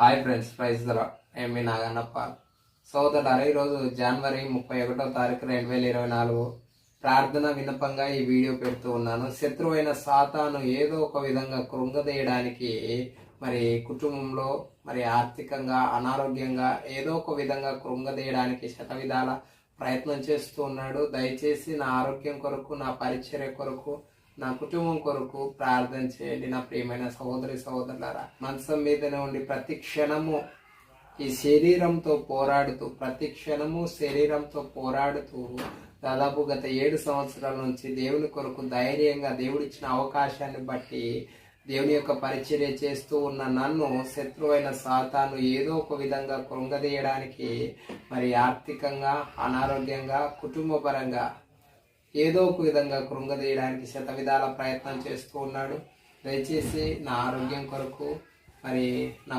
Hi friends, praise the lord. నేను మీ నాగన్నప్ప. సోదరులారా, ఈరోజు జనవరి 31 2024 ప్రార్థన విన్నపంగా ఈ వీడియో పెడుతూ ఉన్నాను. శత్రువైన సాతాను ఏదో ఒక విధంగా కృంగదీయడానికి మరి కుటుంబంలో మరి ఆర్థికంగా అనారోగ్యంగా ఏదో ఒక విధంగా కృంగదీయడానికి శతవిధాల ప్రయత్నం చేస్తూ ఉన్నాడు. దయచేసి నా ఆరోగ్యం కొరకు, నా పరిచర్య కొరకు, నా కుటుంబం కొరకు ప్రార్థన చేయండి. నా ప్రియమైన సహోదరి సహోదరులారా, మంచం మీదనే ఉండి ప్రతి క్షణము ఈ శరీరంతో పోరాడుతూ దాదాపు గత 7 సంవత్సరాల నుంచి దేవుని కొరకు ధైర్యంగా దేవుడిచ్చిన అవకాశాన్ని బట్టి దేవుని యొక్క పరిచర్య చేస్తూ ఉన్న నన్ను శత్రువైన సాతాను ఏదో ఒక విధంగా కృంగదీయడానికి మరి ఆర్థికంగా, అనారోగ్యంగా, కుటుంబపరంగా ఏదో ఒక విధంగా కృంగదీయడానికి శతవిధాల ప్రయత్నం చేస్తూ ఉన్నాడు. దయచేసి నా ఆరోగ్యం కొరకు, మరి నా